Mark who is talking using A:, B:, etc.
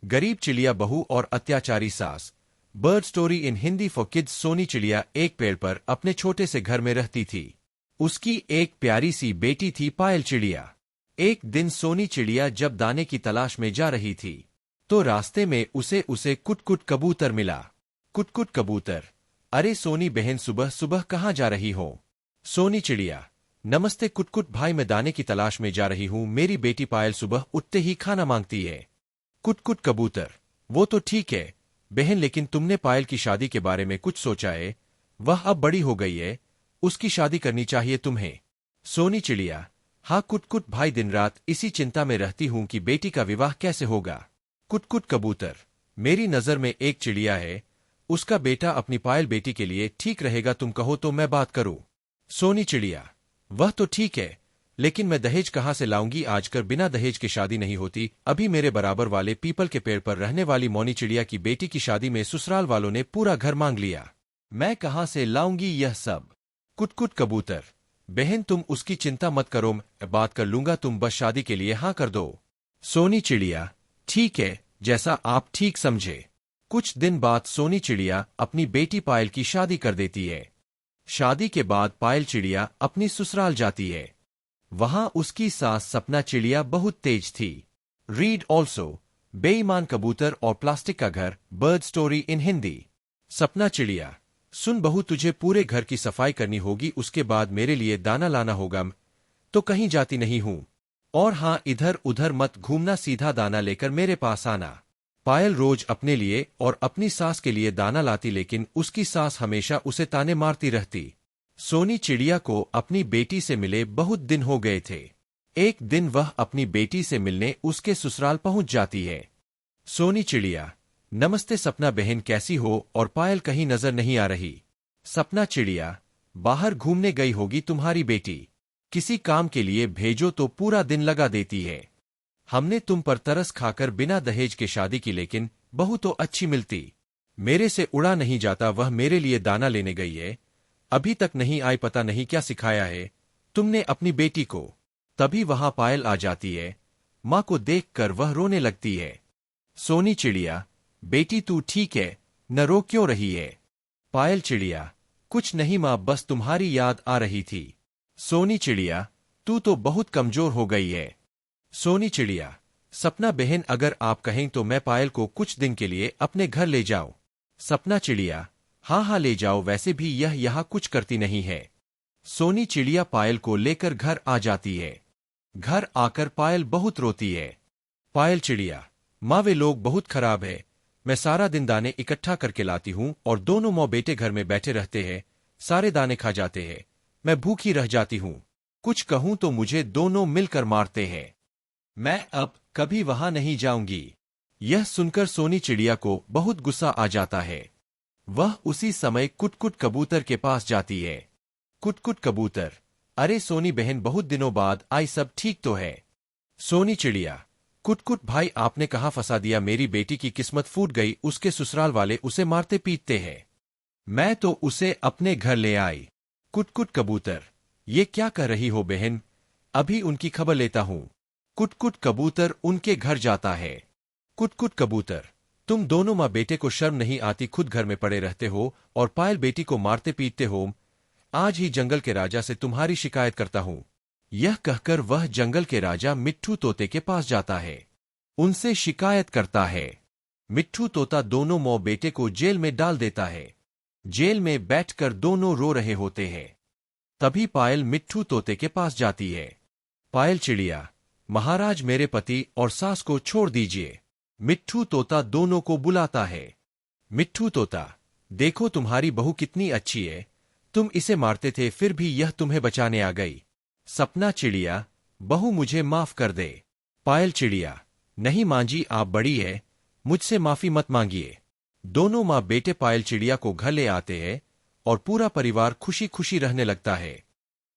A: गरीब चिड़िया बहू और अत्याचारी सास। Bird story in Hindi for kids. Soni चिड़िया एक पेड़ पर अपने छोटे से घर में रहती थी। उसकी एक प्यारी सी बेटी थी पायल चिड़िया। एक दिन सोनी चिड़िया जब दाने की तलाश में जा रही थी तो रास्ते में उसे कुटकुट कबूतर मिला। कुटकुट कबूतर, अरे सोनी बहन, सुबह सुबह कहाँ जा रही हो? सोनी चिड़िया, नमस्ते कुटकुट भाई, मैं दाने की तलाश में जा रही हूँ। मेरी बेटी पायल सुबह उठते ही खाना मांगती है। कुटकुट कबूतर, वो तो ठीक है बहन, लेकिन तुमने पायल की शादी के बारे में कुछ सोचा है? वह अब बड़ी हो गई है, उसकी शादी करनी चाहिए तुम्हें। सोनी चिड़िया, हाँ कुटकुट भाई, दिन रात इसी चिंता में रहती हूँ कि बेटी का विवाह कैसे होगा। कुटकुट कबूतर, मेरी नजर में एक चिड़िया है, उसका बेटा अपनी पायल बेटी के लिए ठीक रहेगा, तुम कहो तो मैं बात करूँ। सोनी चिड़िया, वह तो ठीक है, लेकिन मैं दहेज कहाँ से लाऊंगी? आजकल बिना दहेज के शादी नहीं होती। अभी मेरे बराबर वाले पीपल के पेड़ पर रहने वाली मौनी चिड़िया की बेटी की शादी में ससुराल वालों ने पूरा घर मांग लिया। मैं कहाँ से लाऊंगी यह सब? कुटकुट कबूतर, बहन तुम उसकी चिंता मत करो, मैं बात कर लूंगा, तुम बस शादी के लिए हाँ कर दो। सोनी चिड़िया, ठीक है, जैसा आप ठीक समझे। कुछ दिन बाद सोनी चिड़िया अपनी बेटी पायल की शादी कर देती है। शादी के बाद पायल चिड़िया अपनी ससुराल जाती है। वहां उसकी सास सपना चिड़िया बहुत तेज थी। रीड ऑल्सो बेईमान कबूतर और प्लास्टिक का घर। Bird story in Hindi. सपना चिड़िया, सुन बहू, तुझे पूरे घर की सफाई करनी होगी, उसके बाद मेरे लिए दाना लाना होगा। तो कहीं जाती नहीं हूं, और हाँ इधर उधर मत घूमना, सीधा दाना लेकर मेरे पास आना। पायल रोज अपने लिए और अपनी सास के लिए दाना लाती, लेकिन उसकी सास हमेशा उसे ताने मारती रहती। सोनी चिड़िया को अपनी बेटी से मिले बहुत दिन हो गए थे। एक दिन वह अपनी बेटी से मिलने उसके ससुराल पहुंच जाती है। सोनी चिड़िया, नमस्ते सपना बहन, कैसी हो? और पायल कहीं नजर नहीं आ रही। सपना चिड़िया, बाहर घूमने गई होगी तुम्हारी बेटी, किसी काम के लिए भेजो तो पूरा दिन लगा देती है। हमने तुम पर तरस खाकर बिना दहेज के शादी की, लेकिन बहू तो अच्छी मिलती, मेरे से उड़ा नहीं जाता। वह मेरे लिए दाना लेने गई है, अभी तक नहीं आई, पता नहीं क्या सिखाया है तुमने अपनी बेटी को। तभी वहां पायल आ जाती है। माँ को देखकर वह रोने लगती है। सोनी चिड़िया, बेटी तू ठीक है, न रो क्यों रही है? पायल चिड़िया, कुछ नहीं माँ, बस तुम्हारी याद आ रही थी। सोनी चिड़िया, तू तो बहुत कमजोर हो गई है। सोनी चिड़िया, सपना बहन, अगर आप कहें तो मैं पायल को कुछ दिन के लिए अपने घर ले जाऊं। सपना चिड़िया, हाँ हाँ ले जाओ, वैसे भी यह यहाँ कुछ करती नहीं है। सोनी चिड़िया पायल को लेकर घर आ जाती है। घर आकर पायल बहुत रोती है। पायल चिड़िया, माँ वे लोग बहुत खराब है, मैं सारा दिन दाने इकट्ठा करके लाती हूँ और दोनों माँ बेटे घर में बैठे रहते हैं, सारे दाने खा जाते हैं, मैं भूखी रह जाती हूँ, कुछ कहूँ तो मुझे दोनों मिलकर मारते हैं। मैं अब कभी वहां नहीं जाऊंगी। यह सुनकर सोनी चिड़िया को बहुत गुस्सा आ जाता है। वह उसी समय कुटकुट कबूतर के पास जाती है। कुटकुट कबूतर, अरे सोनी बहन, बहुत दिनों बाद आई, सब ठीक तो है? सोनी चिड़िया, कुटकुट भाई, आपने कहाँ फंसा दिया, मेरी बेटी की किस्मत फूट गई, उसके ससुराल वाले उसे मारते पीटते हैं, मैं तो उसे अपने घर ले आई। कुटकुट कबूतर, ये क्या कर रही हो बहन, अभी उनकी खबर लेता हूँ। कुटकुट कबूतर उनके घर जाता है। कुटकुट कबूतर, तुम दोनों माँ बेटे को शर्म नहीं आती, खुद घर में पड़े रहते हो और पायल बेटी को मारते पीटते हो, आज ही जंगल के राजा से तुम्हारी शिकायत करता हूँ। यह कहकर वह जंगल के राजा मिट्ठू तोते के पास जाता है, उनसे शिकायत करता है। मिट्ठू तोता दोनों माँ बेटे को जेल में डाल देता है। जेल में बैठकर दोनों रो रहे होते हैं। तभी पायल मिट्ठू तोते के पास जाती है। पायल चिड़िया, महाराज मेरे पति और सास को छोड़ दीजिए। मिट्ठू तोता दोनों को बुलाता है। मिट्ठू तोता, देखो तुम्हारी बहू कितनी अच्छी है, तुम इसे मारते थे फिर भी यह तुम्हें बचाने आ गई। सपना चिड़िया, बहू मुझे माफ कर दे। पायल चिड़िया, नहीं मां जी, आप बड़ी है, मुझसे माफी मत मांगिए। दोनों माँ बेटे पायल चिड़िया को घर ले आते हैं और पूरा परिवार खुशी खुशी रहने लगता है।